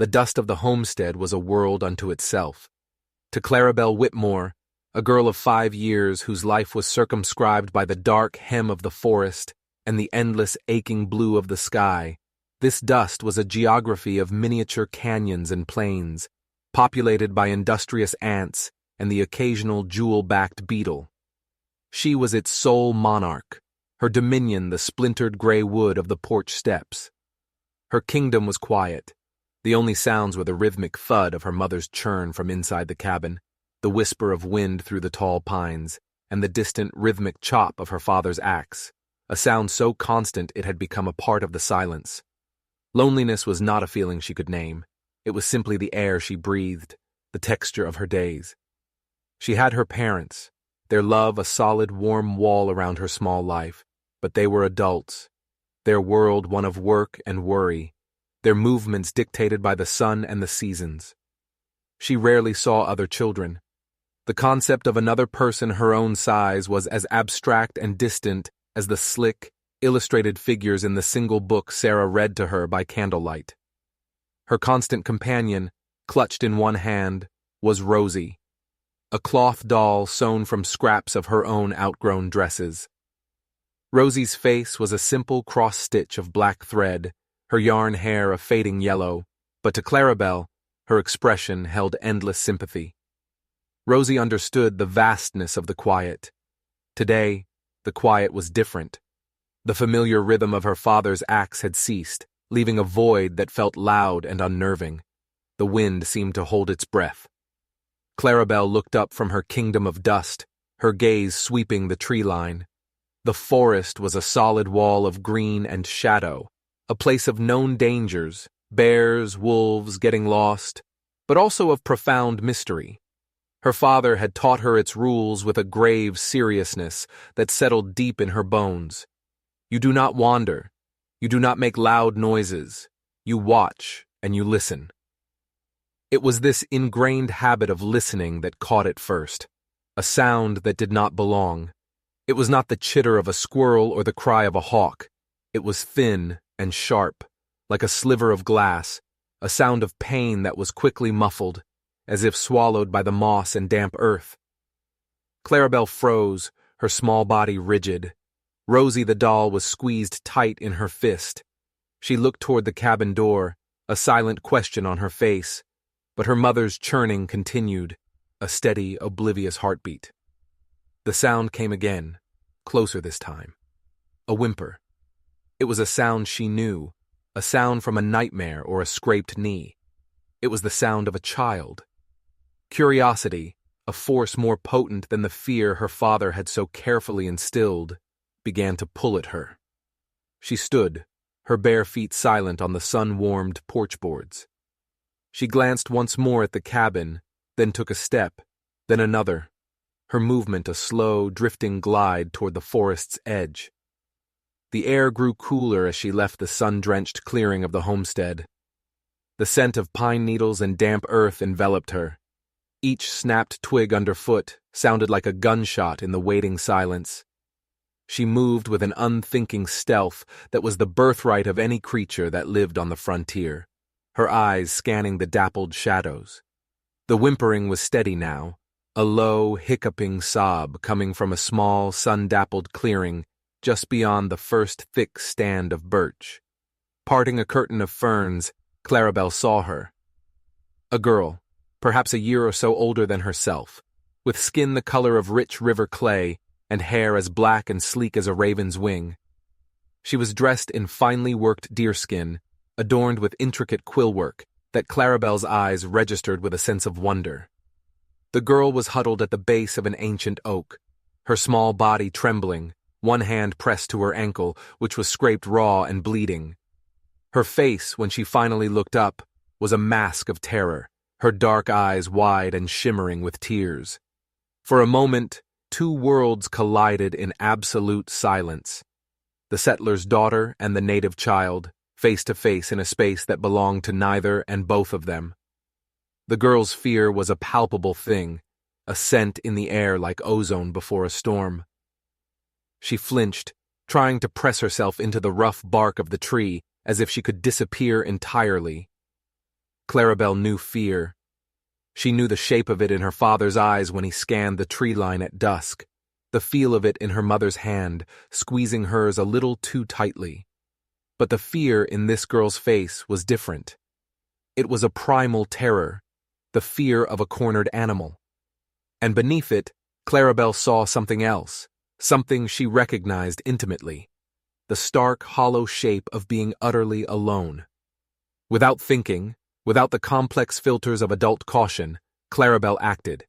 The dust of the homestead was a world unto itself. To Clarabelle Whitmore, a girl of 5 years whose life was circumscribed by the dark hem of the forest and the endless aching blue of the sky, this dust was a geography of miniature canyons and plains, populated by industrious ants and the occasional jewel-backed beetle. She was its sole monarch, her dominion the splintered gray wood of the porch steps. Her kingdom was quiet. The only sounds were the rhythmic thud of her mother's churn from inside the cabin, the whisper of wind through the tall pines, and the distant rhythmic chop of her father's axe, a sound so constant it had become a part of the silence. Loneliness was not a feeling she could name. It was simply the air she breathed, the texture of her days. She had her parents, their love a solid, warm wall around her small life, but they were adults, their world one of work and worry, their movements dictated by the sun and the seasons. She rarely saw other children. The concept of another person her own size was as abstract and distant as the slick, illustrated figures in the single book Sarah read to her by candlelight. Her constant companion, clutched in one hand, was Rosie, a cloth doll sewn from scraps of her own outgrown dresses. Rosie's face was a simple cross-stitch of black thread, her yarn hair a fading yellow, but to Clarabelle, her expression held endless sympathy. Rosie understood the vastness of the quiet. Today, the quiet was different. The familiar rhythm of her father's axe had ceased, leaving a void that felt loud and unnerving. The wind seemed to hold its breath. Clarabelle looked up from her kingdom of dust, her gaze sweeping the tree line. The forest was a solid wall of green and shadow, a place of known dangers, bears, wolves, getting lost, but also of profound mystery. Her father had taught her its rules with a grave seriousness that settled deep in her bones. You do not wander. You do not make loud noises. You watch and you listen. It was this ingrained habit of listening that caught it first, a sound that did not belong. It was not the chitter of a squirrel or the cry of a hawk. It was thin and sharp, like a sliver of glass, a sound of pain that was quickly muffled, as if swallowed by the moss and damp earth. Clarabelle froze, her small body rigid. Rosie the doll was squeezed tight in her fist. She looked toward the cabin door, a silent question on her face, but her mother's churning continued, a steady, oblivious heartbeat. The sound came again, closer this time. A whimper. It was a sound she knew, a sound from a nightmare or a scraped knee. It was the sound of a child. Curiosity, a force more potent than the fear her father had so carefully instilled, began to pull at her. She stood, her bare feet silent on the sun-warmed porch boards. She glanced once more at the cabin, then took a step, then another, her movement a slow, drifting glide toward the forest's edge. The air grew cooler as she left the sun-drenched clearing of the homestead. The scent of pine needles and damp earth enveloped her. Each snapped twig underfoot sounded like a gunshot in the waiting silence. She moved with an unthinking stealth that was the birthright of any creature that lived on the frontier, her eyes scanning the dappled shadows. The whimpering was steady now, a low, hiccuping sob coming from a small, sun-dappled clearing just beyond the first thick stand of birch. Parting a curtain of ferns, Clarabelle saw her. A girl, perhaps a year or so older than herself, with skin the color of rich river clay and hair as black and sleek as a raven's wing. She was dressed in finely worked deerskin, adorned with intricate quillwork that Clarabelle's eyes registered with a sense of wonder. The girl was huddled at the base of an ancient oak, her small body trembling, one hand pressed to her ankle, which was scraped raw and bleeding. Her face, when she finally looked up, was a mask of terror, her dark eyes wide and shimmering with tears. For a moment, two worlds collided in absolute silence. The settler's daughter and the native child, face to face in a space that belonged to neither and both of them. The girl's fear was a palpable thing, a scent in the air like ozone before a storm. She flinched, trying to press herself into the rough bark of the tree as if she could disappear entirely. Clarabelle knew fear. She knew the shape of it in her father's eyes when he scanned the tree line at dusk, the feel of it in her mother's hand, squeezing hers a little too tightly. But the fear in this girl's face was different. It was a primal terror, the fear of a cornered animal. And beneath it, Clarabelle saw something else, something she recognized intimately, the stark, hollow shape of being utterly alone. Without thinking, without the complex filters of adult caution, Clarabelle acted.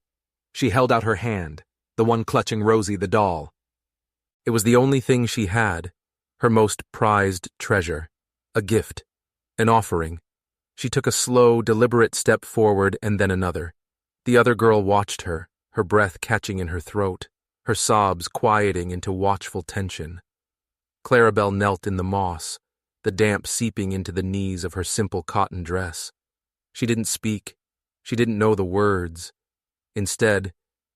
She held out her hand, the one clutching Rosie the doll. It was the only thing she had, her most prized treasure, a gift, an offering. She took a slow, deliberate step forward and then another. The other girl watched her, her breath catching in her throat, her sobs quieting into watchful tension. Clarabelle knelt in the moss, the damp seeping into the knees of her simple cotton dress. She didn't speak. She didn't know the words. Instead,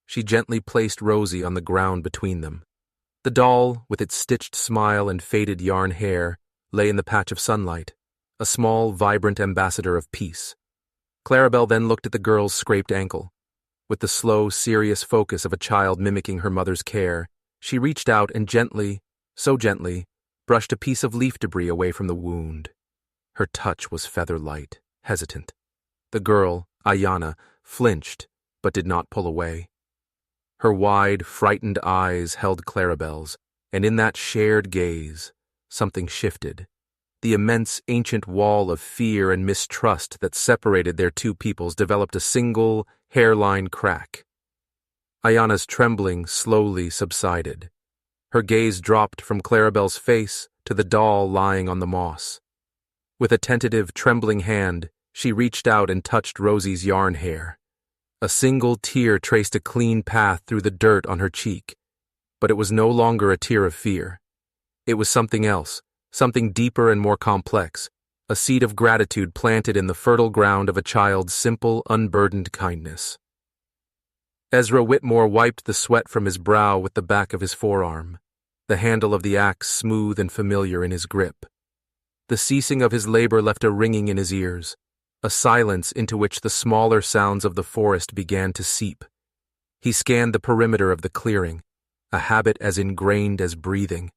she gently placed Rosie on the ground between them. The doll, with its stitched smile and faded yarn hair, lay in the patch of sunlight, a small, vibrant ambassador of peace. Clarabelle then looked at the girl's scraped ankle. With the slow, serious focus of a child mimicking her mother's care, she reached out and gently, so gently, brushed a piece of leaf debris away from the wound. Her touch was feather-light, hesitant. The girl, Ayanna, flinched, but did not pull away. Her wide, frightened eyes held Clarabelle's, and in that shared gaze, something shifted. The immense ancient wall of fear and mistrust that separated their two peoples developed a single, hairline crack. Ayanna's trembling slowly subsided. Her gaze dropped from Clarabelle's face to the doll lying on the moss. With a tentative, trembling hand, she reached out and touched Rosie's yarn hair. A single tear traced a clean path through the dirt on her cheek, but it was no longer a tear of fear. It was something else, something deeper and more complex, a seed of gratitude planted in the fertile ground of a child's simple, unburdened kindness. Ezra Whitmore wiped the sweat from his brow with the back of his forearm, the handle of the axe smooth and familiar in his grip. The ceasing of his labor left a ringing in his ears, a silence into which the smaller sounds of the forest began to seep. He scanned the perimeter of the clearing, a habit as ingrained as breathing.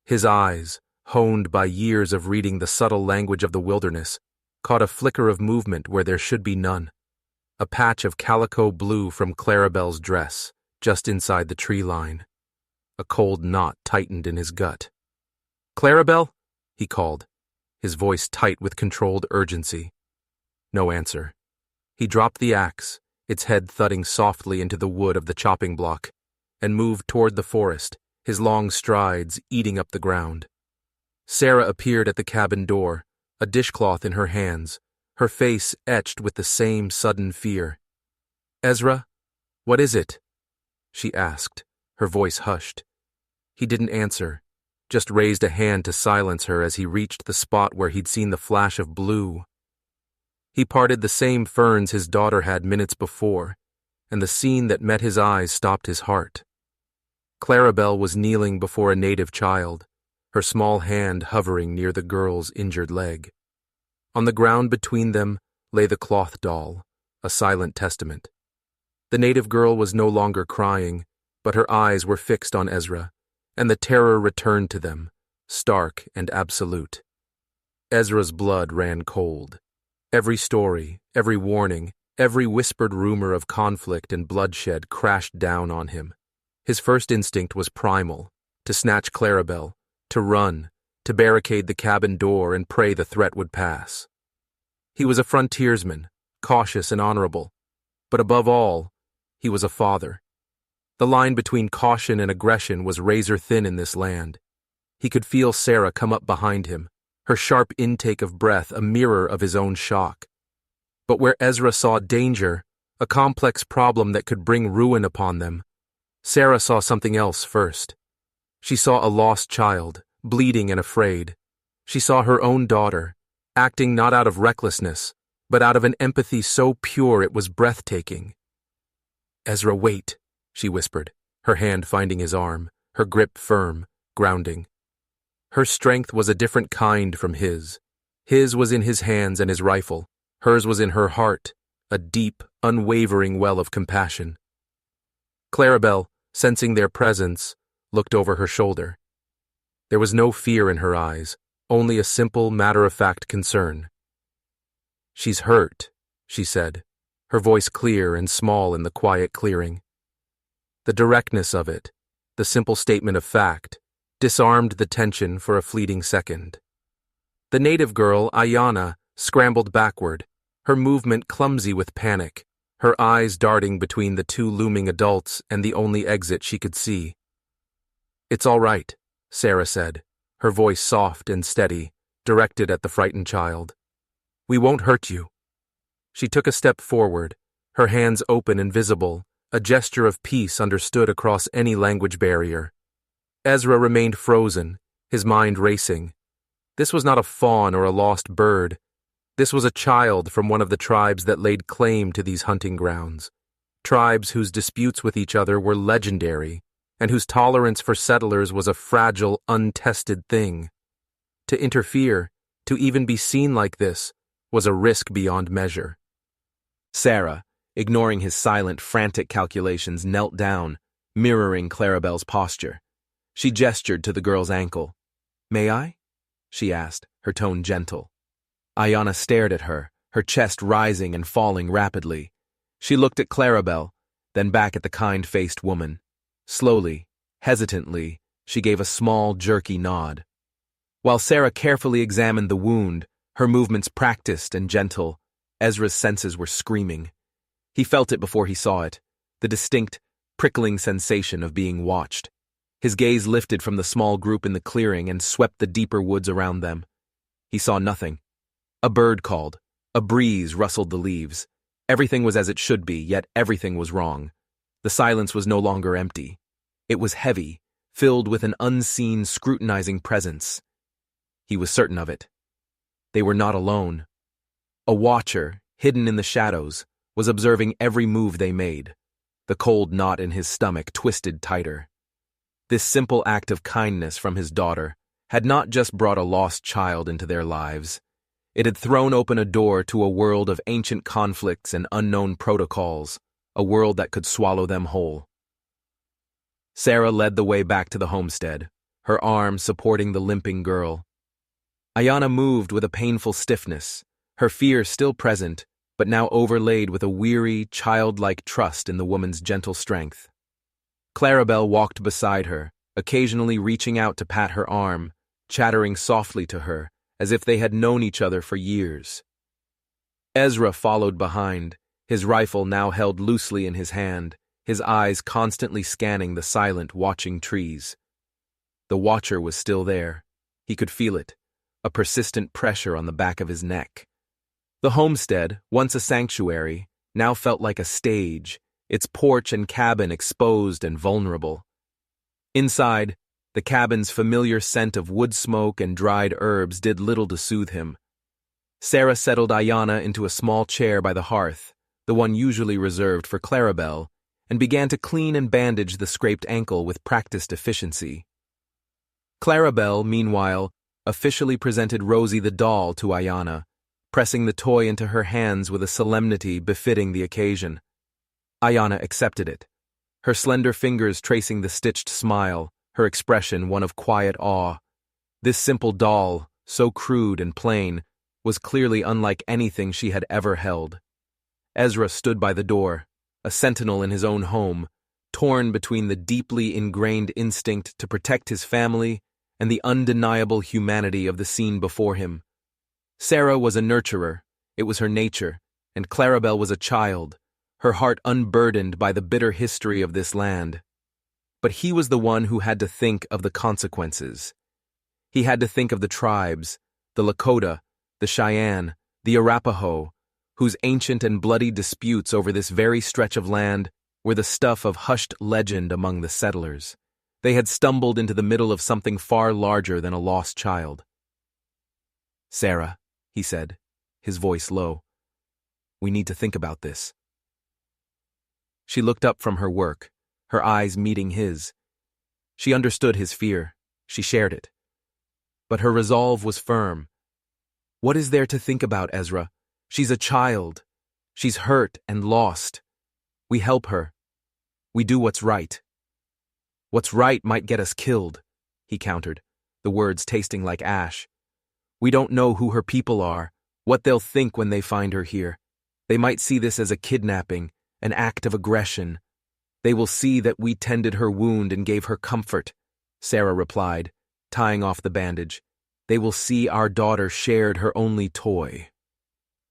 His eyes, honed by years of reading the subtle language of the wilderness, caught a flicker of movement where there should be none. A patch of calico blue from Clarabelle's dress, just inside the tree line. A cold knot tightened in his gut. "Clarabelle?" he called, his voice tight with controlled urgency. No answer. He dropped the axe, its head thudding softly into the wood of the chopping block, and moved toward the forest, his long strides eating up the ground. Sarah appeared at the cabin door, a dishcloth in her hands, her face etched with the same sudden fear. "Ezra, what is it?" she asked, her voice hushed. He didn't answer, just raised a hand to silence her as he reached the spot where he'd seen the flash of blue. He parted the same ferns his daughter had minutes before, and the scene that met his eyes stopped his heart. Clarabelle was kneeling before a native child, her small hand hovering near the girl's injured leg. On the ground between them lay the cloth doll, a silent testament. The native girl was no longer crying, but her eyes were fixed on Ezra, and the terror returned to them, stark and absolute. Ezra's blood ran cold. Every story, every warning, every whispered rumor of conflict and bloodshed crashed down on him. His first instinct was primal, to snatch Clarabelle, to run, to barricade the cabin door and pray the threat would pass. He was a frontiersman, cautious and honorable, but above all, he was a father. The line between caution and aggression was razor-thin in this land. He could feel Sarah come up behind him, her sharp intake of breath a mirror of his own shock. But where Ezra saw danger, a complex problem that could bring ruin upon them, Sarah saw something else first. She saw a lost child, bleeding and afraid. She saw her own daughter, acting not out of recklessness, but out of an empathy so pure it was breathtaking. "Ezra, wait," she whispered, her hand finding his arm, her grip firm, grounding. Her strength was a different kind from his. His was in his hands and his rifle, Hers was in her heart, a deep, unwavering well of compassion. Clarabelle, sensing their presence, looked over her shoulder. There was no fear in her eyes, only a simple, matter-of-fact concern. "She's hurt," she said, her voice clear and small in the quiet clearing. The directness of it, the simple statement of fact, disarmed the tension for a fleeting second. The native girl, Ayana, scrambled backward, her movement clumsy with panic, her eyes darting between the two looming adults and the only exit she could see. "It's all right," Sarah said, her voice soft and steady, directed at the frightened child. "We won't hurt you." She took a step forward, her hands open and visible, a gesture of peace understood across any language barrier. Ezra remained frozen, his mind racing. This was not a fawn or a lost bird. This was a child from one of the tribes that laid claim to these hunting grounds, tribes whose disputes with each other were legendary, and whose tolerance for settlers was a fragile, untested thing. To interfere, to even be seen like this, was a risk beyond measure. Sarah, ignoring his silent, frantic calculations, knelt down, mirroring Clarabelle's posture. She gestured to the girl's ankle. "May I?" she asked, her tone gentle. Ayana stared at her, her chest rising and falling rapidly. She looked at Clarabelle, then back at the kind-faced woman. Slowly, hesitantly, she gave a small, jerky nod. While Sarah carefully examined the wound, her movements practiced and gentle, Ezra's senses were screaming. He felt it before he saw it, the distinct, prickling sensation of being watched. His gaze lifted from the small group in the clearing and swept the deeper woods around them. He saw nothing. A bird called. A breeze rustled the leaves. Everything was as it should be, yet everything was wrong. The silence was no longer empty. It was heavy, filled with an unseen, scrutinizing presence. He was certain of it. They were not alone. A watcher, hidden in the shadows, was observing every move they made. The cold knot in his stomach twisted tighter. This simple act of kindness from his daughter had not just brought a lost child into their lives. It had thrown open a door to a world of ancient conflicts and unknown protocols, a world that could swallow them whole. Sarah led the way back to the homestead, her arm supporting the limping girl. Ayana moved with a painful stiffness, her fear still present, but now overlaid with a weary, childlike trust in the woman's gentle strength. Clarabelle walked beside her, occasionally reaching out to pat her arm, chattering softly to her, as if they had known each other for years. Ezra followed behind, his rifle now held loosely in his hand, his eyes constantly scanning the silent, watching trees. The watcher was still there. He could feel it, a persistent pressure on the back of his neck. The homestead, once a sanctuary, now felt like a stage, its porch and cabin exposed and vulnerable. Inside, the cabin's familiar scent of wood smoke and dried herbs did little to soothe him. Sarah settled Ayana into a small chair by the hearth, the one usually reserved for Clarabelle, and began to clean and bandage the scraped ankle with practiced efficiency. Clarabelle, meanwhile, officially presented Rosie the doll to Ayana, pressing the toy into her hands with a solemnity befitting the occasion. Ayana accepted it, her slender fingers tracing the stitched smile, her expression one of quiet awe. This simple doll, so crude and plain, was clearly unlike anything she had ever held. Ezra stood by the door, a sentinel in his own home, torn between the deeply ingrained instinct to protect his family and the undeniable humanity of the scene before him. Sarah was a nurturer, it was her nature, and Clarabelle was a child, her heart unburdened by the bitter history of this land. But he was the one who had to think of the consequences. He had to think of the tribes, the Lakota, the Cheyenne, the Arapaho, whose ancient and bloody disputes over this very stretch of land were the stuff of hushed legend among the settlers. They had stumbled into the middle of something far larger than a lost child. "Sarah," he said, his voice low, "we need to think about this." She looked up from her work, her eyes meeting his. She understood his fear. She shared it. But her resolve was firm. "What is there to think about, Ezra? She's a child. She's hurt and lost. We help her. We do what's right. What's right might get us killed, he countered, the words tasting like ash. We don't know who her people are, what they'll think when they find her here. They might see this as a kidnapping, an act of aggression. They will see that we tended her wound and gave her comfort, Sarah replied, tying off the bandage. They will see our daughter shared her only toy.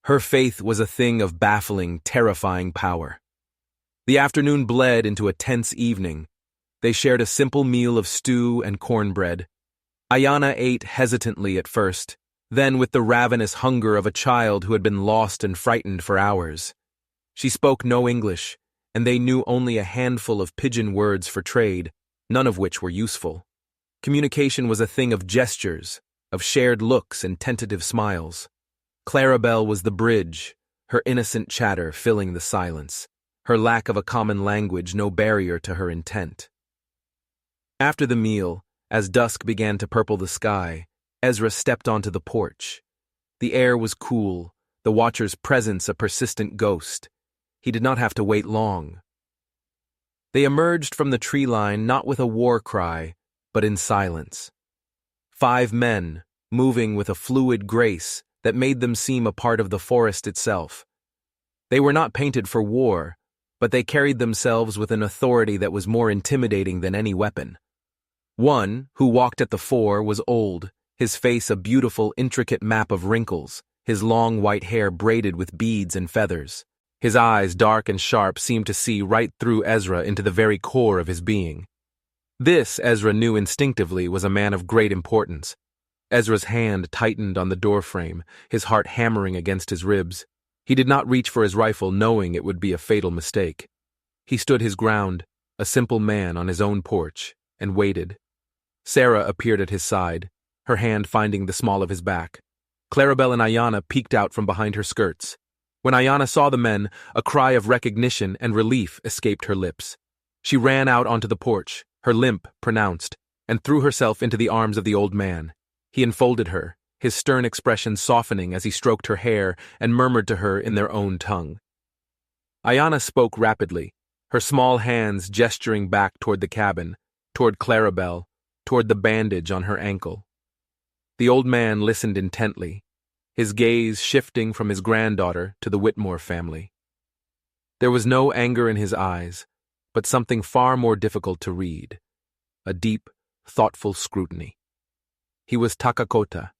Her faith was a thing of baffling, terrifying power. The afternoon bled into a tense evening. They shared a simple meal of stew and cornbread. Ayana ate hesitantly at first, then with the ravenous hunger of a child who had been lost and frightened for hours. She spoke no English, and they knew only a handful of pidgin words for trade, none of which were useful. Communication was a thing of gestures, of shared looks and tentative smiles. Clarabelle was the bridge, her innocent chatter filling the silence, her lack of a common language no barrier to her intent. After the meal, as dusk began to purple the sky, Ezra stepped onto the porch. The air was cool, the watcher's presence a persistent ghost. He did not have to wait long. They emerged from the tree line not with a war cry, but in silence. 5 men, moving with a fluid grace that made them seem a part of the forest itself. They were not painted for war, but they carried themselves with an authority that was more intimidating than any weapon. One, who walked at the fore, was old, his face a beautiful, intricate map of wrinkles, his long white hair braided with beads and feathers. His eyes, dark and sharp, seemed to see right through Ezra into the very core of his being. This, Ezra knew instinctively, was a man of great importance. Ezra's hand tightened on the doorframe, his heart hammering against his ribs. He did not reach for his rifle, knowing it would be a fatal mistake. He stood his ground, a simple man on his own porch, and waited. Sarah appeared at his side, her hand finding the small of his back. Clarabelle and Ayana peeked out from behind her skirts. When Ayana saw the men, a cry of recognition and relief escaped her lips. She ran out onto the porch, her limp pronounced, and threw herself into the arms of the old man. He enfolded her, his stern expression softening as he stroked her hair and murmured to her in their own tongue. Ayana spoke rapidly, her small hands gesturing back toward the cabin, toward Clarabelle, toward the bandage on her ankle. The old man listened intently, his gaze shifting from his granddaughter to the Whitmore family. There was no anger in his eyes, but something far more difficult to read, a deep, thoughtful scrutiny. He was Takakota,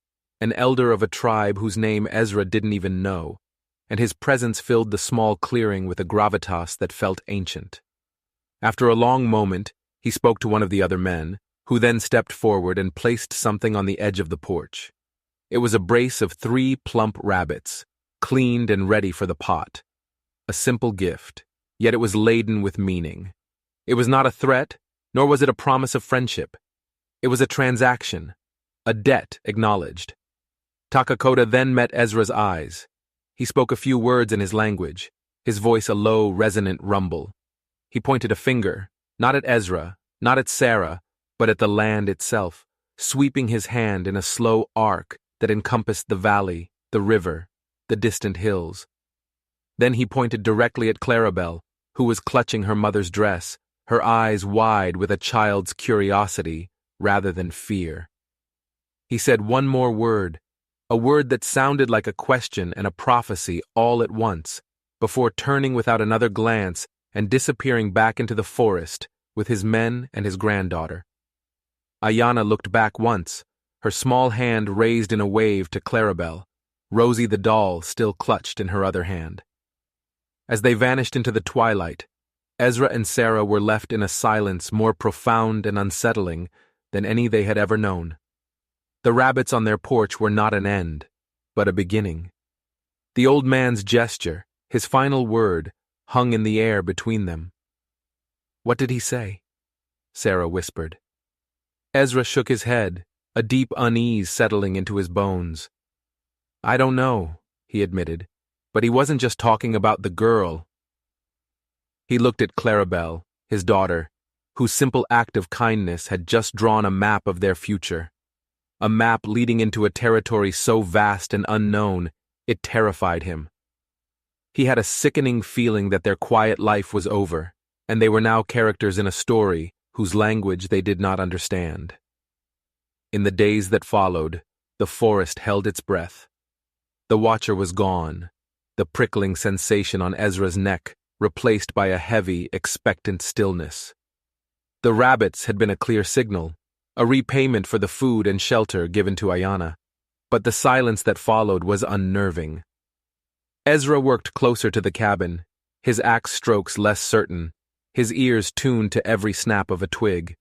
an elder of a tribe whose name Ezra didn't even know, and his presence filled the small clearing with a gravitas that felt ancient. After a long moment, he spoke to one of the other men, who then stepped forward and placed something on the edge of the porch. It was a brace of 3 plump rabbits, cleaned and ready for the pot. A simple gift, yet it was laden with meaning. It was not a threat, nor was it a promise of friendship. It was a transaction, a debt acknowledged. Takakota then met Ezra's eyes. He spoke a few words in his language, his voice a low, resonant rumble. He pointed a finger, not at Ezra, not at Sarah, but at the land itself, sweeping his hand in a slow arc that encompassed the valley, the river, the distant hills. Then he pointed directly at Clarabelle, who was clutching her mother's dress, her eyes wide with a child's curiosity rather than fear. He said one more word, a word that sounded like a question and a prophecy all at once, before turning without another glance and disappearing back into the forest with his men and his granddaughter. Ayana looked back once, her small hand raised in a wave to Clarabelle, Rosie the doll still clutched in her other hand. As they vanished into the twilight, Ezra and Sarah were left in a silence more profound and unsettling than any they had ever known. The rabbits on their porch were not an end, but a beginning. The old man's gesture, his final word, hung in the air between them. "What did he say?" Sarah whispered. Ezra shook his head, a deep unease settling into his bones. "I don't know," he admitted, "but he wasn't just talking about the girl." He looked at Clarabelle, his daughter, whose simple act of kindness had just drawn a map of their future. A map leading into a territory so vast and unknown, It terrified him. He had a sickening feeling that their quiet life was over, and they were now characters in a story whose language they did not understand. In the days that followed, the forest held its breath. The watcher was gone, the prickling sensation on Ezra's neck replaced by a heavy, expectant stillness. The rabbits had been a clear signal, a repayment for the food and shelter given to Ayana, but the silence that followed was unnerving. Ezra worked closer to the cabin, his axe strokes less certain, his ears tuned to every snap of a twig.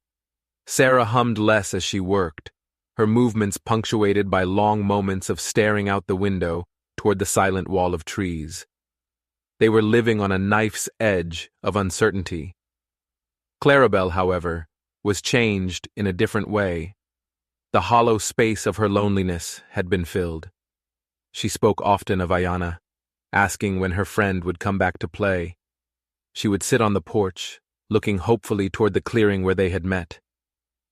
Sarah hummed less as she worked, her movements punctuated by long moments of staring out the window toward the silent wall of trees. They were living on a knife's edge of uncertainty. Clarabelle, however, was changed in a different way. The hollow space of her loneliness had been filled. She spoke often of Ayana, asking when her friend would come back to play. She would sit on the porch, looking hopefully toward the clearing where they had met.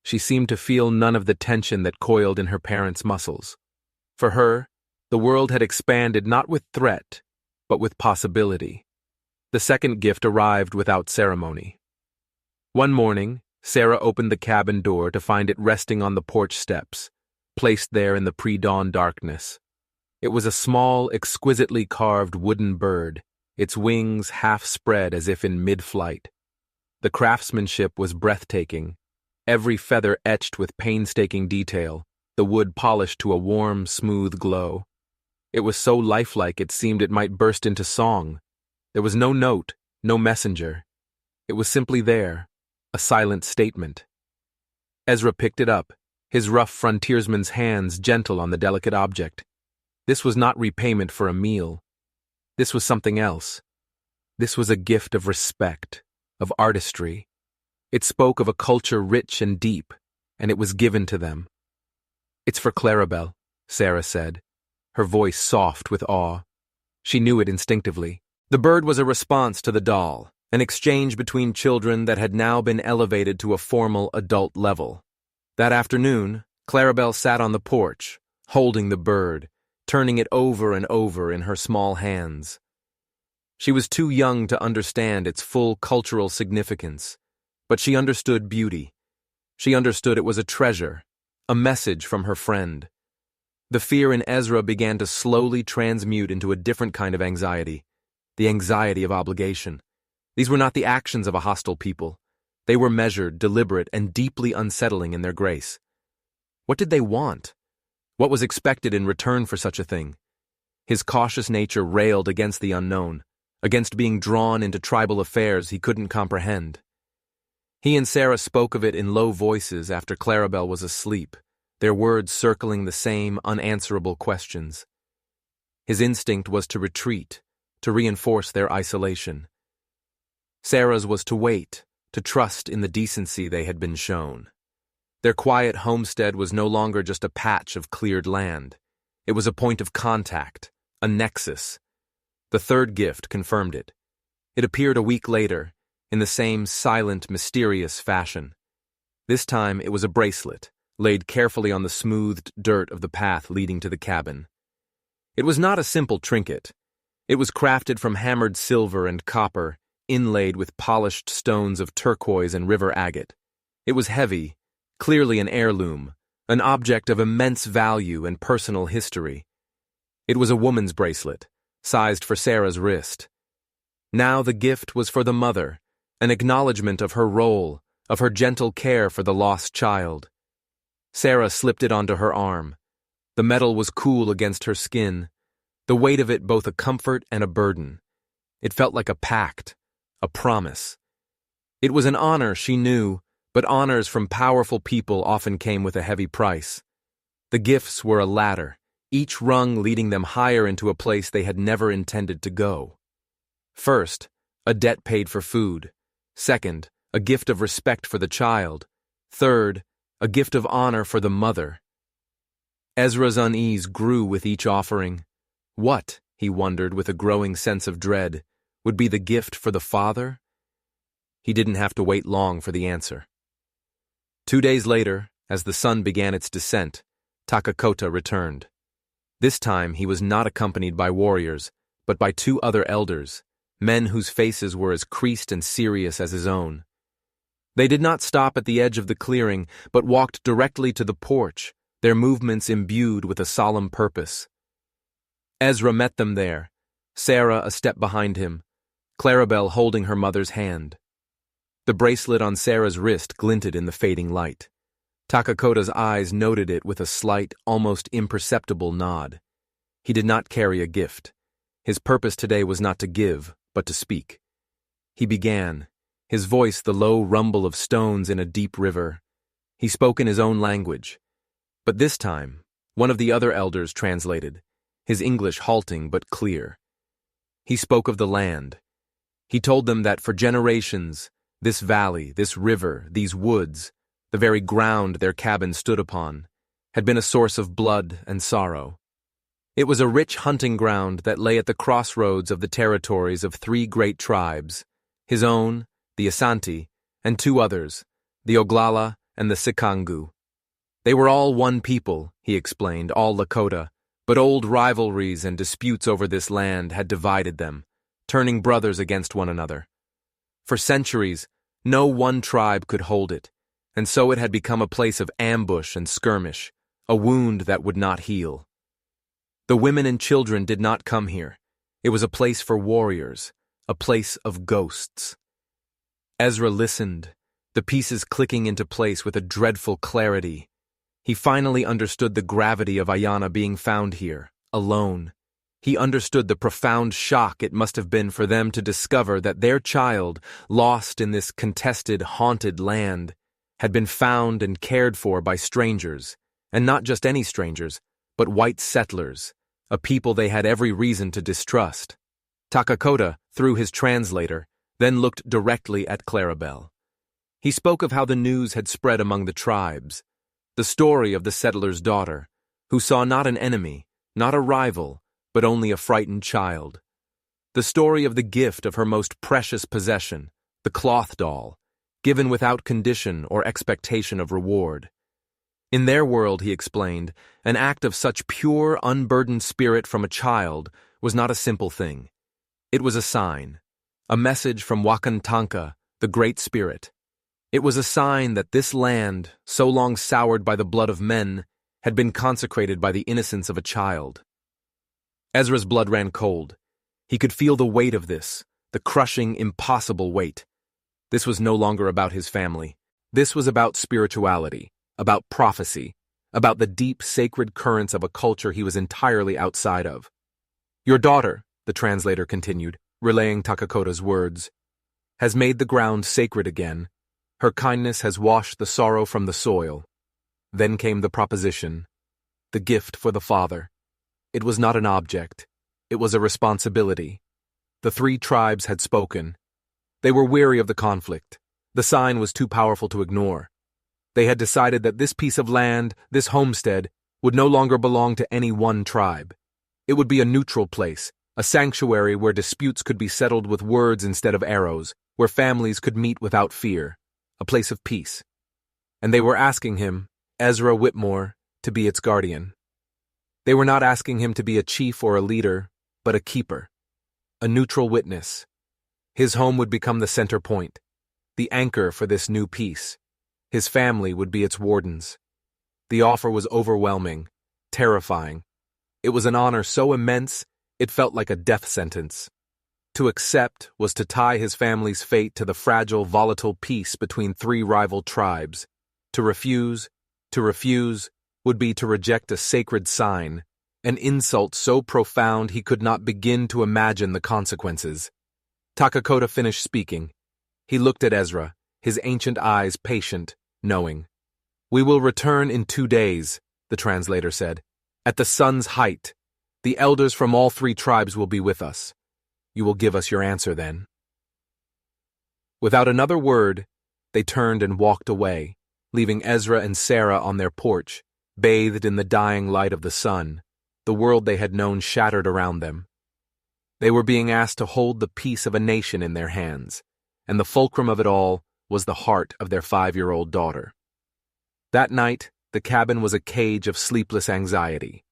She seemed to feel none of the tension that coiled in her parents' muscles. For her, the world had expanded not with threat, but with possibility. The second gift arrived without ceremony. One morning, Sarah opened the cabin door to find it resting on the porch steps, placed there in the pre-dawn darkness. It was a small, exquisitely carved wooden bird, its wings half spread as if in mid-flight. The craftsmanship was breathtaking, every feather etched with painstaking detail, the wood polished to a warm, smooth glow. It was so lifelike it seemed it might burst into song. There was no note, no messenger. It was simply there, a silent statement. Ezra picked it up, his rough frontiersman's hands gentle on the delicate object. This was not repayment for a meal. This was something else. This was a gift of respect, of artistry. It spoke of a culture rich and deep, and it was given to them. "It's for Clarabelle," Sarah said, her voice soft with awe. She knew it instinctively. The bird was a response to the doll, an exchange between children that had now been elevated to a formal adult level. That afternoon, Clarabelle sat on the porch, holding the bird, turning it over and over in her small hands. She was too young to understand its full cultural significance, but she understood beauty. She understood it was a treasure, a message from her friend. The fear in Ezra began to slowly transmute into a different kind of anxiety, the anxiety of obligation. These were not the actions of a hostile people. They were measured, deliberate, and deeply unsettling in their grace. What did they want? What was expected in return for such a thing? His cautious nature railed against the unknown, against being drawn into tribal affairs he couldn't comprehend. He and Sarah spoke of it in low voices after Clarabelle was asleep, their words circling the same unanswerable questions. His instinct was to retreat, to reinforce their isolation. Sarah's was to wait, to trust in the decency they had been shown. Their quiet homestead was no longer just a patch of cleared land. It was a point of contact, a nexus. The third gift confirmed it. It appeared a week later, in the same silent, mysterious fashion. This time it was a bracelet, laid carefully on the smoothed dirt of the path leading to the cabin. It was not a simple trinket. It was crafted from hammered silver and copper, inlaid with polished stones of turquoise and river agate. It was heavy, clearly an heirloom, an object of immense value and personal history. It was a woman's bracelet, sized for Sarah's wrist. Now the gift was for the mother, an acknowledgement of her role, of her gentle care for the lost child. Sarah slipped it onto her arm. The metal was cool against her skin, the weight of it both a comfort and a burden. It felt like a pact, a promise. It was an honor, she knew, but honors from powerful people often came with a heavy price. The gifts were a ladder, each rung leading them higher into a place they had never intended to go. First, a debt paid for food. Second, a gift of respect for the child. Third, a gift of honor for the mother. Ezra's unease grew with each offering. What, he wondered with a growing sense of dread, would be the gift for the father? He didn't have to wait long for the answer. 2 days later, as the sun began its descent, Takakota returned. This time he was not accompanied by warriors, but by two other elders, men whose faces were as creased and serious as his own. They did not stop at the edge of the clearing, but walked directly to the porch, their movements imbued with a solemn purpose. Ezra met them there, Sarah a step behind him, Clarabelle holding her mother's hand. The bracelet on Sarah's wrist glinted in the fading light. Takakota's eyes noted it with a slight, almost imperceptible nod. He did not carry a gift. His purpose today was not to give, but to speak. He began, his voice the low rumble of stones in a deep river. He spoke in his own language. But this time, one of the other elders translated, his English halting but clear. He spoke of the land. He told them that for generations, this valley, this river, these woods, the very ground their cabin stood upon, had been a source of blood and sorrow. It was a rich hunting ground that lay at the crossroads of the territories of three great tribes, his own, the Asante, and two others, the Oglala and the Sikangu. They were all one people, he explained, all Lakota, but old rivalries and disputes over this land had divided them, turning brothers against one another. For centuries, no one tribe could hold it, and so it had become a place of ambush and skirmish, a wound that would not heal. The women and children did not come here. It was a place for warriors, a place of ghosts. Ezra listened, the pieces clicking into place with a dreadful clarity. He finally understood the gravity of Ayana being found here, alone. He understood the profound shock it must have been for them to discover that their child, lost in this contested, haunted land, had been found and cared for by strangers, and not just any strangers, but white settlers, a people they had every reason to distrust. Takakota, through his translator, then looked directly at Clarabelle. He spoke of how the news had spread among the tribes, the story of the settler's daughter, who saw not an enemy, not a rival, but only a frightened child. The story of the gift of her most precious possession, the cloth doll, given without condition or expectation of reward. In their world, he explained, an act of such pure, unburdened spirit from a child was not a simple thing. It was a sign, a message from Wakantanka, the Great Spirit. It was a sign that this land, so long soured by the blood of men, had been consecrated by the innocence of a child. Ezra's blood ran cold. He could feel the weight of this, the crushing, impossible weight. This was no longer about his family. This was about spirituality, about prophecy, about the deep, sacred currents of a culture he was entirely outside of. Your daughter, the translator continued, relaying Takakota's words, has made the ground sacred again. Her kindness has washed the sorrow from the soil. Then came the proposition, the gift for the father. It was not an object. It was a responsibility. The three tribes had spoken. They were weary of the conflict. The sign was too powerful to ignore. They had decided that this piece of land, this homestead, would no longer belong to any one tribe. It would be a neutral place, a sanctuary where disputes could be settled with words instead of arrows, where families could meet without fear, a place of peace. And they were asking him, Ezra Whitmore, to be its guardian. They were not asking him to be a chief or a leader, but a keeper, a neutral witness. His home would become the center point, the anchor for this new peace. His family would be its wardens. The offer was overwhelming, terrifying. It was an honor so immense, it felt like a death sentence. To accept was to tie his family's fate to the fragile, volatile peace between three rival tribes. To refuse would be to reject a sacred sign, an insult so profound he could not begin to imagine the consequences. Takakota finished speaking. He looked at Ezra, his ancient eyes patient, knowing. We will return in 2 days, the translator said. At the sun's height, the elders from all three tribes will be with us. You will give us your answer then. Without another word, they turned and walked away, leaving Ezra and Sarah on their porch, bathed in the dying light of the sun, the world they had known shattered around them. They were being asked to hold the peace of a nation in their hands, and the fulcrum of it all was the heart of their 5-year-old daughter. That night, the cabin was a cage of sleepless anxiety.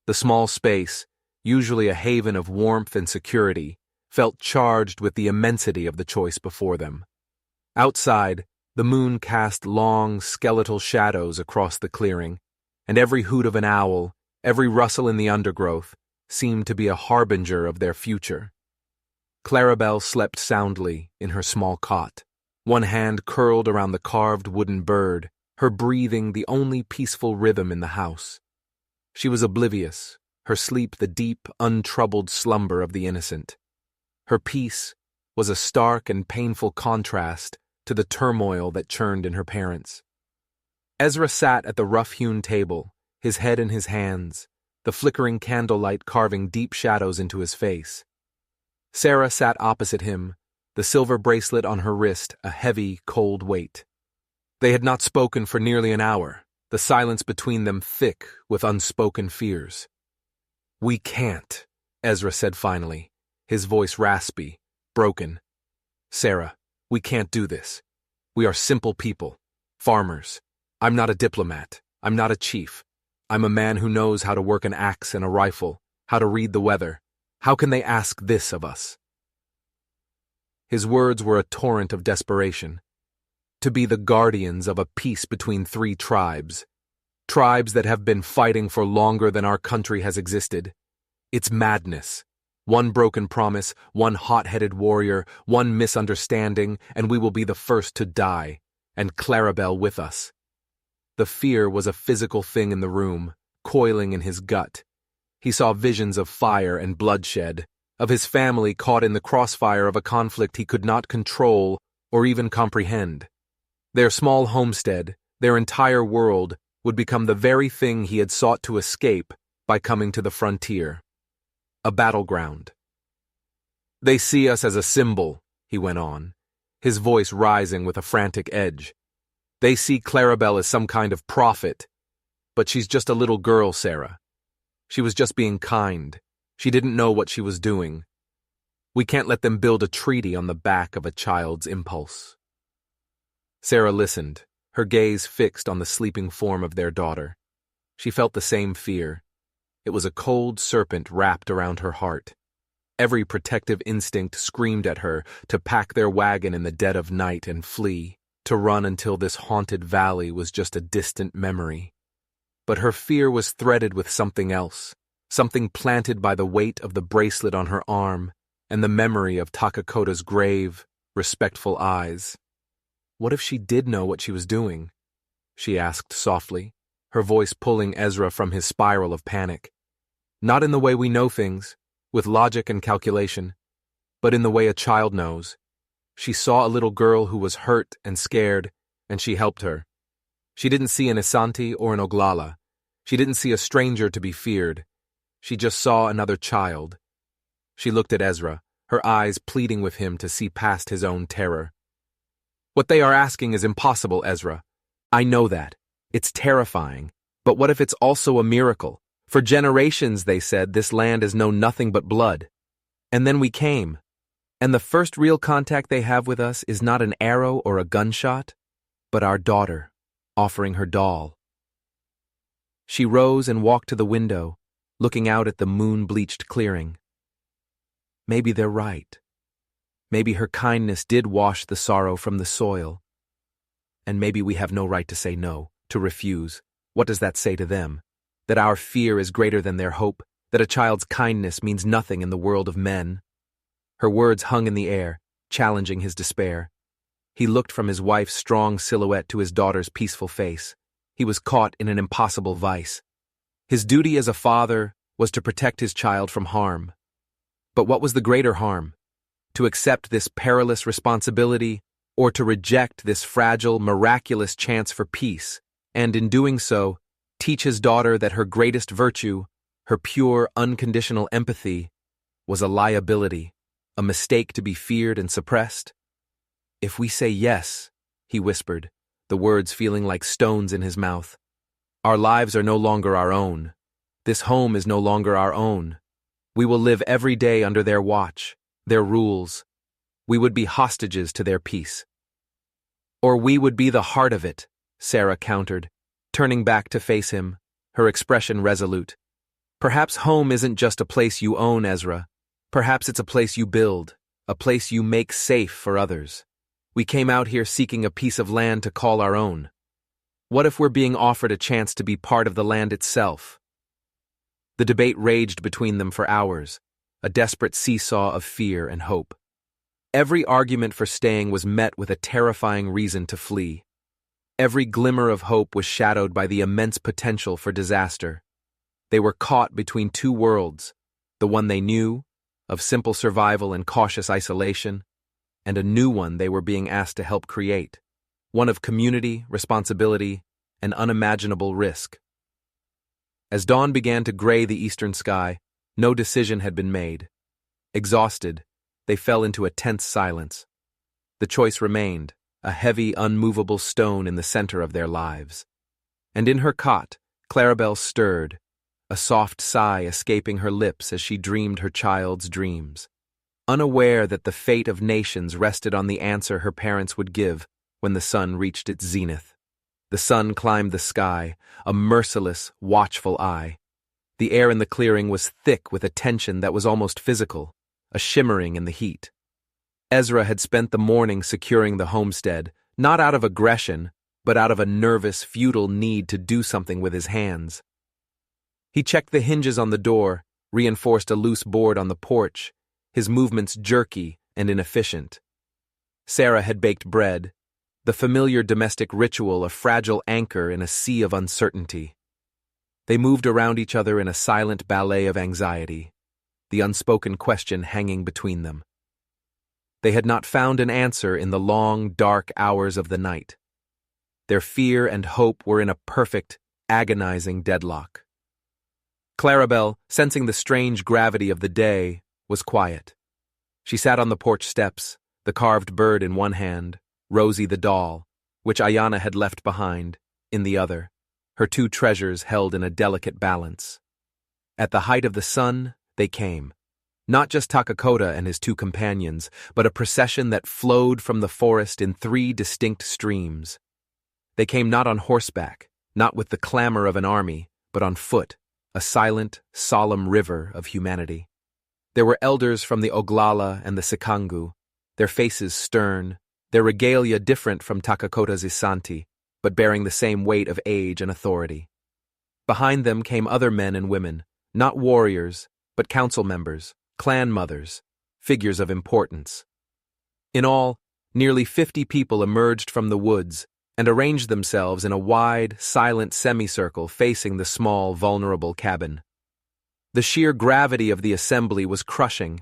The small space, usually a haven of warmth and security, felt charged with the immensity of the choice before them. Outside, the moon cast long, skeletal shadows across the clearing, and every hoot of an owl, every rustle in the undergrowth, seemed to be a harbinger of their future. Clarabelle slept soundly in her small cot, one hand curled around the carved wooden bird, her breathing the only peaceful rhythm in the house. She was oblivious, her sleep the deep, untroubled slumber of the innocent. Her peace was a stark and painful contrast to the turmoil that churned in her parents. Ezra sat at the rough-hewn table, his head in his hands, the flickering candlelight carving deep shadows into his face. Sarah sat opposite him, the silver bracelet on her wrist a heavy, cold weight. They had not spoken for nearly an hour, the silence between them thick with unspoken fears. "We can't," Ezra said finally, his voice raspy, broken. "Sarah, we can't do this. We are simple people, farmers. I'm not a diplomat. I'm not a chief. I'm a man who knows how to work an axe and a rifle, how to read the weather. How can they ask this of us?" His words were a torrent of desperation. To be the guardians of a peace between three tribes that have been fighting for longer than our country has existed. It's madness. One broken promise, one hot-headed warrior, one misunderstanding, and we will be the first to die, and Clarabelle with us. The fear was a physical thing in the room, coiling in his gut. He saw visions of fire and bloodshed, of his family caught in the crossfire of a conflict he could not control or even comprehend. Their small homestead, their entire world, would become the very thing he had sought to escape by coming to the frontier. A battleground. "They see us as a symbol," he went on, his voice rising with a frantic edge. "They see Clarabelle as some kind of prophet. But she's just a little girl, Sarah. She was just being kind. She didn't know what she was doing. We can't let them build a treaty on the back of a child's impulse." Sarah listened, her gaze fixed on the sleeping form of their daughter. She felt the same fear. It was a cold serpent wrapped around her heart. Every protective instinct screamed at her to pack their wagon in the dead of night and flee, to run until this haunted valley was just a distant memory. But her fear was threaded with something else, something planted by the weight of the bracelet on her arm and the memory of Takakota's grave, respectful eyes. What if she did know what she was doing? She asked softly, her voice pulling Ezra from his spiral of panic. Not in the way we know things, with logic and calculation, but in the way a child knows. She saw a little girl who was hurt and scared, and she helped her. She didn't see an Isanti or an Oglala. She didn't see a stranger to be feared. She just saw another child. She looked at Ezra, her eyes pleading with him to see past his own terror. "What they are asking is impossible, Ezra. I know that. It's terrifying. But what if it's also a miracle? For generations, they said, this land has known nothing but blood. And then we came. And the first real contact they have with us is not an arrow or a gunshot, but our daughter, offering her doll." She rose and walked to the window, looking out at the moon-bleached clearing. Maybe they're right. Maybe her kindness did wash the sorrow from the soil. And maybe we have no right to say no, to refuse. What does that say to them? That our fear is greater than their hope, that a child's kindness means nothing in the world of men? Her words hung in the air, challenging his despair. He looked from his wife's strong silhouette to his daughter's peaceful face. He was caught in an impossible vice. His duty as a father was to protect his child from harm. But what was the greater harm? To accept this perilous responsibility, or to reject this fragile, miraculous chance for peace, and in doing so, teach his daughter that her greatest virtue, her pure, unconditional empathy, was a liability, a mistake to be feared and suppressed? "If we say yes," he whispered, the words feeling like stones in his mouth, "our lives are no longer our own. This home is no longer our own. We will live every day under their watch, their rules. We would be hostages to their peace." "Or we would be the heart of it," Sarah countered, turning back to face him, her expression resolute. Perhaps home isn't just a place you own, Ezra. Perhaps it's a place you build, a place you make safe for others. We came out here seeking a piece of land to call our own. What if we're being offered a chance to be part of the land itself? The debate raged between them for hours, a desperate seesaw of fear and hope. Every argument for staying was met with a terrifying reason to flee. Every glimmer of hope was shadowed by the immense potential for disaster. They were caught between two worlds, the one they knew, of simple survival and cautious isolation, and a new one they were being asked to help create, one of community, responsibility, and unimaginable risk. As dawn began to gray the eastern sky, no decision had been made. Exhausted, they fell into a tense silence. The choice remained, a heavy, unmovable stone in the center of their lives. And in her cot, Clarabelle stirred, a soft sigh escaping her lips as she dreamed her child's dreams, unaware that the fate of nations rested on the answer her parents would give when the sun reached its zenith. The sun climbed the sky, a merciless, watchful eye. The air in the clearing was thick with a tension that was almost physical, a shimmering in the heat. Ezra had spent the morning securing the homestead, not out of aggression, but out of a nervous, futile need to do something with his hands. He checked the hinges on the door, reinforced a loose board on the porch, his movements jerky and inefficient. Sarah had baked bread, the familiar domestic ritual, a fragile anchor in a sea of uncertainty. They moved around each other in a silent ballet of anxiety, the unspoken question hanging between them. They had not found an answer in the long, dark hours of the night. Their fear and hope were in a perfect, agonizing deadlock. Clarabelle, sensing the strange gravity of the day, was quiet. She sat on the porch steps, the carved bird in one hand, Rosie the doll, which Ayana had left behind, in the other, her two treasures held in a delicate balance. At the height of the sun, they came. Not just Takakota and his two companions, but a procession that flowed from the forest in three distinct streams. They came not on horseback, not with the clamor of an army, but on foot, a silent, solemn river of humanity. There were elders from the Oglala and the Sikangu, their faces stern, their regalia different from Takakota's Isanti, but bearing the same weight of age and authority. Behind them came other men and women, not warriors, but council members, clan mothers, figures of importance. In all, nearly 50 people emerged from the woods and arranged themselves in a wide, silent semicircle facing the small, vulnerable cabin. The sheer gravity of the assembly was crushing.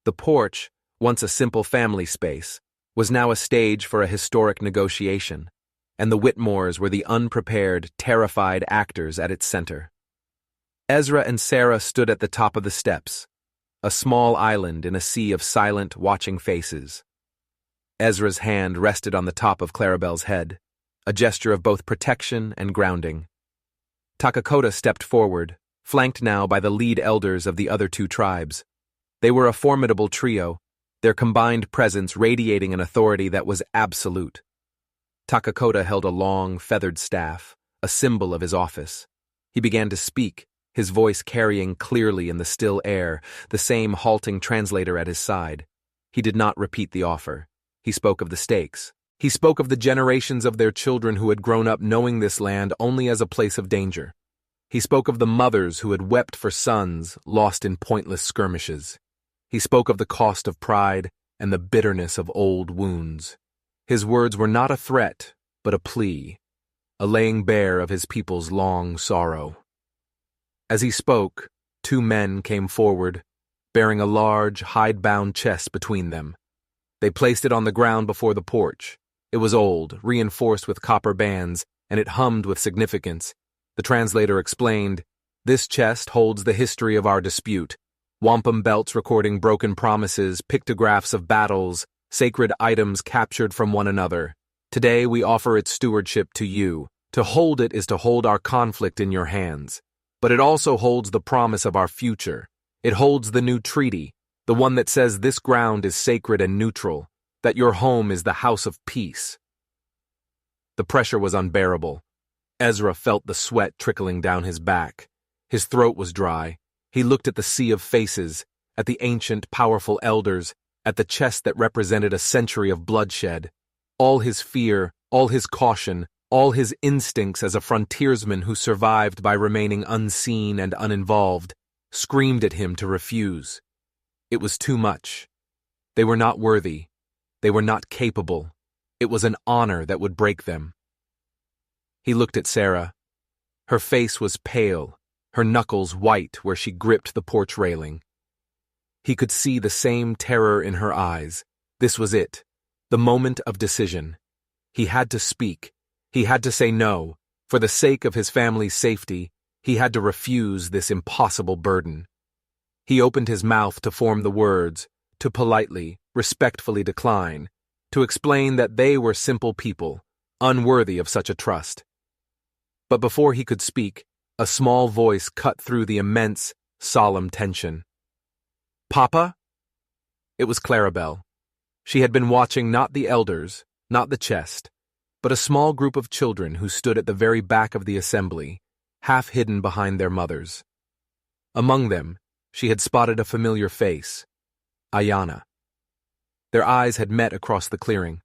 The porch, once a simple family space, was now a stage for a historic negotiation, and the Whitmores were the unprepared, terrified actors at its center. Ezra and Sarah stood at the top of the steps, a small island in a sea of silent, watching faces. Ezra's hand rested on the top of Clarabelle's head, a gesture of both protection and grounding. Takakota stepped forward, flanked now by the lead elders of the other two tribes. They were a formidable trio, their combined presence radiating an authority that was absolute. Takakota held a long, feathered staff, a symbol of his office. He began to speak, his voice carrying clearly in the still air, the same halting translator at his side. He did not repeat the offer. He spoke of the stakes. He spoke of the generations of their children who had grown up knowing this land only as a place of danger. He spoke of the mothers who had wept for sons lost in pointless skirmishes. He spoke of the cost of pride and the bitterness of old wounds. His words were not a threat, but a plea, a laying bare of his people's long sorrow. As he spoke, two men came forward, bearing a large, hide-bound chest between them. They placed it on the ground before the porch. It was old, reinforced with copper bands, and it hummed with significance. The translator explained, "This chest holds the history of our dispute. Wampum belts recording broken promises, pictographs of battles, sacred items captured from one another. Today we offer its stewardship to you. To hold it is to hold our conflict in your hands. But it also holds the promise of our future. It holds the new treaty, the one that says this ground is sacred and neutral, that your home is the house of peace." The pressure was unbearable. Ezra felt the sweat trickling down his back. His throat was dry. He looked at the sea of faces, at the ancient, powerful elders, at the chest that represented a century of bloodshed. All his fear, all his caution, all his instincts as a frontiersman who survived by remaining unseen and uninvolved, screamed at him to refuse. It was too much. They were not worthy. They were not capable. It was an honor that would break them. He looked at Sarah. Her face was pale, her knuckles white where she gripped the porch railing. He could see the same terror in her eyes. This was it, the moment of decision. He had to speak. He had to say no. For the sake of his family's safety, he had to refuse this impossible burden. He opened his mouth to form the words, to politely, respectfully decline, to explain that they were simple people, unworthy of such a trust. But before he could speak, a small voice cut through the immense, solemn tension. "Papa?" It was Clarabelle. She had been watching not the elders, not the chest, but a small group of children who stood at the very back of the assembly, half hidden behind their mothers. Among them, she had spotted a familiar face, Ayanna. Their eyes had met across the clearing.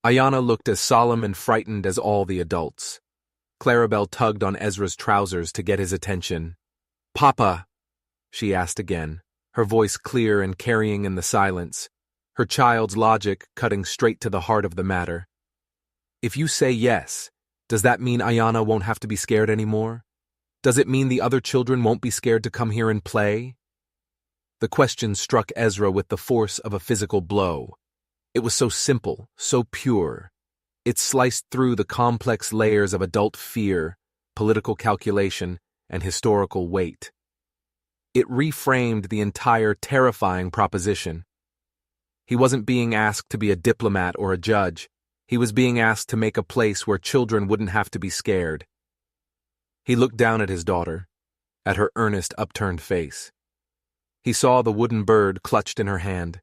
Ayanna looked as solemn and frightened as all the adults. Clarabelle tugged on Ezra's trousers to get his attention. "Papa?" she asked again, her voice clear and carrying in the silence, her child's logic cutting straight to the heart of the matter. "If you say yes, does that mean Ayanna won't have to be scared anymore? Does it mean the other children won't be scared to come here and play?" The question struck Ezra with the force of a physical blow. It was so simple, so pure. It sliced through the complex layers of adult fear, political calculation, and historical weight. It reframed the entire terrifying proposition. He wasn't being asked to be a diplomat or a judge. He was being asked to make a place where children wouldn't have to be scared. He looked down at his daughter, at her earnest, upturned face. He saw the wooden bird clutched in her hand.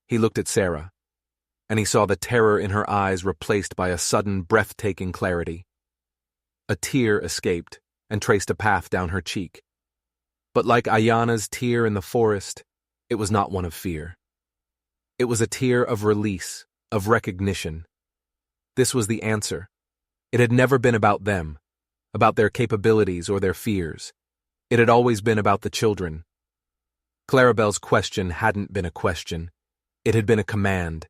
He looked at Sarah, and he saw the terror in her eyes replaced by a sudden, breathtaking clarity. A tear escaped and traced a path down her cheek. But like Ayanna's tear in the forest, it was not one of fear. It was a tear of release, of recognition. This was the answer. It had never been about them, about their capabilities or their fears. It had always been about the children. Clarabelle's question hadn't been a question. It had been a command.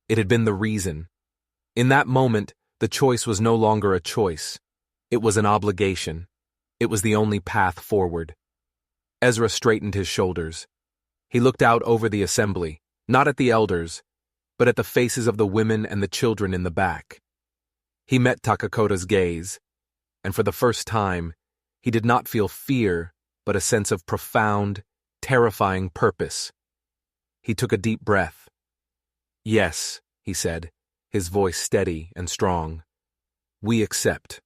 It had been the reason. In that moment, the choice was no longer a choice. It was an obligation. It was the only path forward. Ezra straightened his shoulders. He looked out over the assembly, not at the elders, but at the faces of the women and the children in the back. He met Takakota's gaze, and for the first time, he did not feel fear, but a sense of profound, terrifying purpose. He took a deep breath. "Yes," he said, his voice steady and strong. "We accept."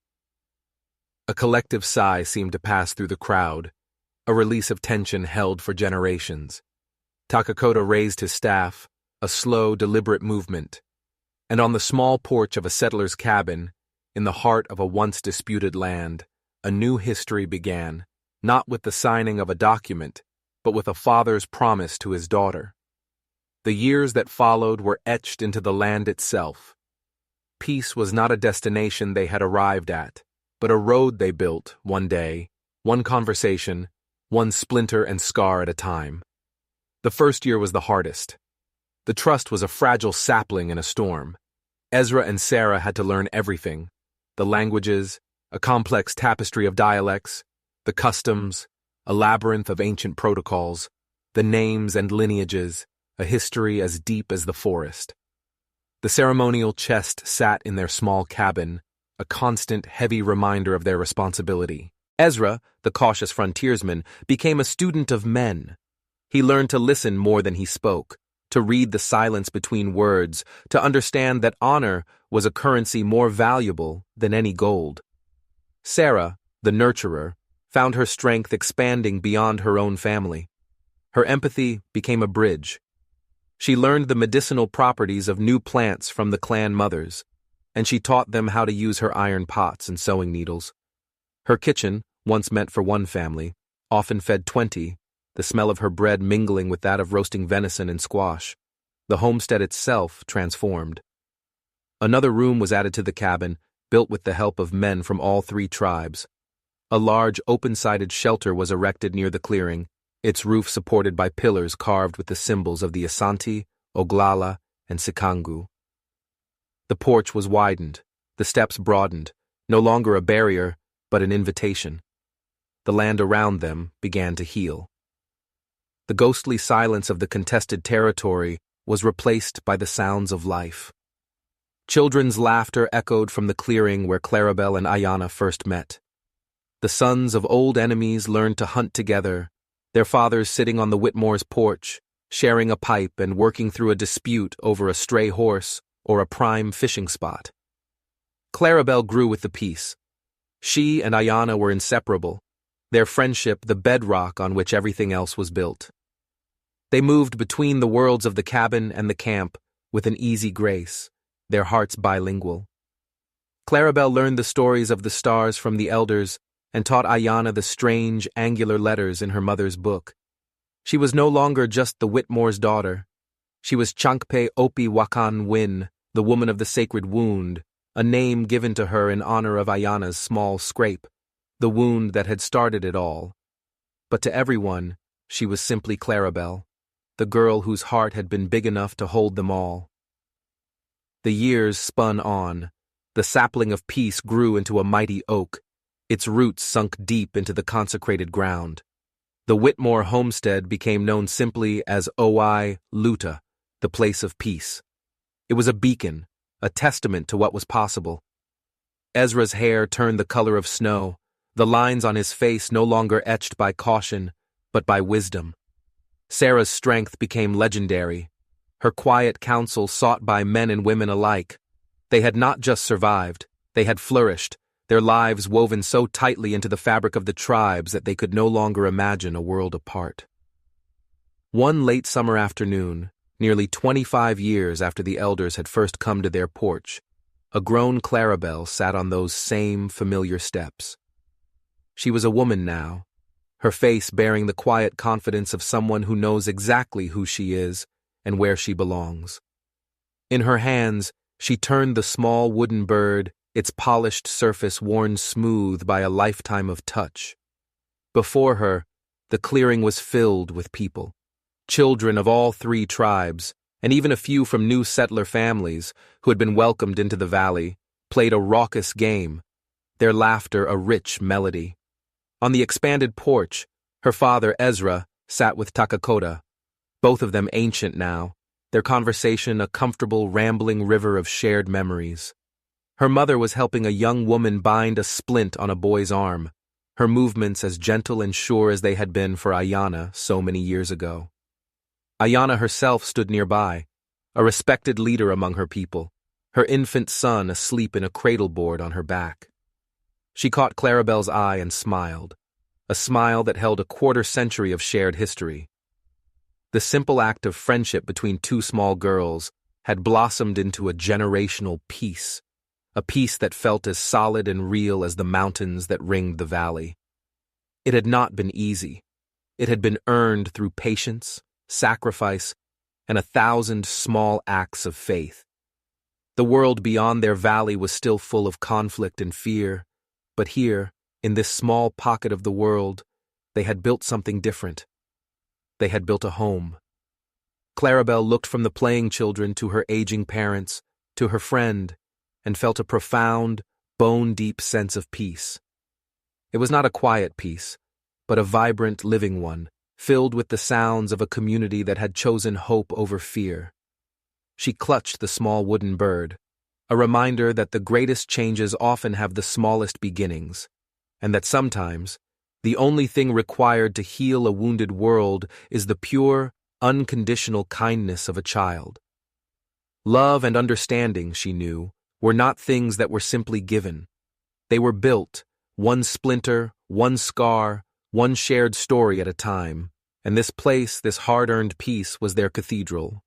A collective sigh seemed to pass through the crowd, a release of tension held for generations. Takakota raised his staff, a slow, deliberate movement, and on the small porch of a settler's cabin, in the heart of a once disputed land, a new history began, not with the signing of a document, but with a father's promise to his daughter. The years that followed were etched into the land itself. Peace was not a destination they had arrived at, but a road they built one day, one conversation, one splinter and scar at a time. The first year was the hardest. The trust was a fragile sapling in a storm. Ezra and Sarah had to learn everything: the languages, a complex tapestry of dialects, the customs, a labyrinth of ancient protocols, the names and lineages, a history as deep as the forest. The ceremonial chest sat in their small cabin, a constant, heavy reminder of their responsibility. Ezra, the cautious frontiersman, became a student of men. He learned to listen more than he spoke, to read the silence between words, to understand that honor was a currency more valuable than any gold. Sarah, the nurturer, found her strength expanding beyond her own family. Her empathy became a bridge. She learned the medicinal properties of new plants from the clan mothers, and she taught them how to use her iron pots and sewing needles. Her kitchen, once meant for one family, often fed 20, the smell of her bread mingling with that of roasting venison and squash. The homestead itself transformed. Another room was added to the cabin, built with the help of men from all three tribes. A large, open-sided shelter was erected near the clearing, its roof supported by pillars carved with the symbols of the Asante, Oglala, and Sikangu. The porch was widened, the steps broadened, no longer a barrier, but an invitation. The land around them began to heal. The ghostly silence of the contested territory was replaced by the sounds of life. Children's laughter echoed from the clearing where Clarabelle and Ayana first met. The sons of old enemies learned to hunt together, their fathers sitting on the Whitmore's porch, sharing a pipe and working through a dispute over a stray horse or a prime fishing spot. Clarabelle grew with the peace. She and Ayana were inseparable, their friendship the bedrock on which everything else was built. They moved between the worlds of the cabin and the camp with an easy grace, their hearts bilingual. Clarabelle learned the stories of the stars from the elders and taught Ayana the strange, angular letters in her mother's book. She was no longer just the Whitmore's daughter. She was Chankpe Opi Wakan Win, the woman of the sacred wound, a name given to her in honor of Ayana's small scrape, the wound that had started it all. But to everyone, she was simply Clarabelle, the girl whose heart had been big enough to hold them all. The years spun on. The sapling of peace grew into a mighty oak, its roots sunk deep into the consecrated ground. The Whitmore homestead became known simply as Oi Luta, the place of peace. It was a beacon, a testament to what was possible. Ezra's hair turned the color of snow, the lines on his face no longer etched by caution, but by wisdom. Sarah's strength became legendary, her quiet counsel sought by men and women alike. They had not just survived, they had flourished, their lives woven so tightly into the fabric of the tribes that they could no longer imagine a world apart. One late summer afternoon, nearly 25 years after the elders had first come to their porch, a grown Clarabelle sat on those same familiar steps. She was a woman now, her face bearing the quiet confidence of someone who knows exactly who she is and where she belongs. In her hands, she turned the small wooden bird, its polished surface worn smooth by a lifetime of touch. Before her, the clearing was filled with people, children of all three tribes, and even a few from new settler families who had been welcomed into the valley, played a raucous game, their laughter a rich melody. On the expanded porch, her father, Ezra, sat with Takakota, both of them ancient now, their conversation a comfortable, rambling river of shared memories. Her mother was helping a young woman bind a splint on a boy's arm, her movements as gentle and sure as they had been for Ayana so many years ago. Ayana herself stood nearby, a respected leader among her people, her infant son asleep in a cradleboard on her back. She caught Clarabelle's eye and smiled, a smile that held a quarter-century of shared history. The simple act of friendship between two small girls had blossomed into a generational peace, a peace that felt as solid and real as the mountains that ringed the valley. It had not been easy. It had been earned through patience, sacrifice, and 1,000 small acts of faith. The world beyond their valley was still full of conflict and fear, but here, in this small pocket of the world, they had built something different. They had built a home. Clarabelle looked from the playing children to her aging parents, to her friend, and felt a profound, bone-deep sense of peace. It was not a quiet peace, but a vibrant, living one, filled with the sounds of a community that had chosen hope over fear. She clutched the small wooden bird, a reminder that the greatest changes often have the smallest beginnings, and that sometimes, the only thing required to heal a wounded world is the pure, unconditional kindness of a child. Love and understanding, she knew, were not things that were simply given. They were built, one splinter, one scar, one shared story at a time, and this place, this hard-earned peace, was their cathedral,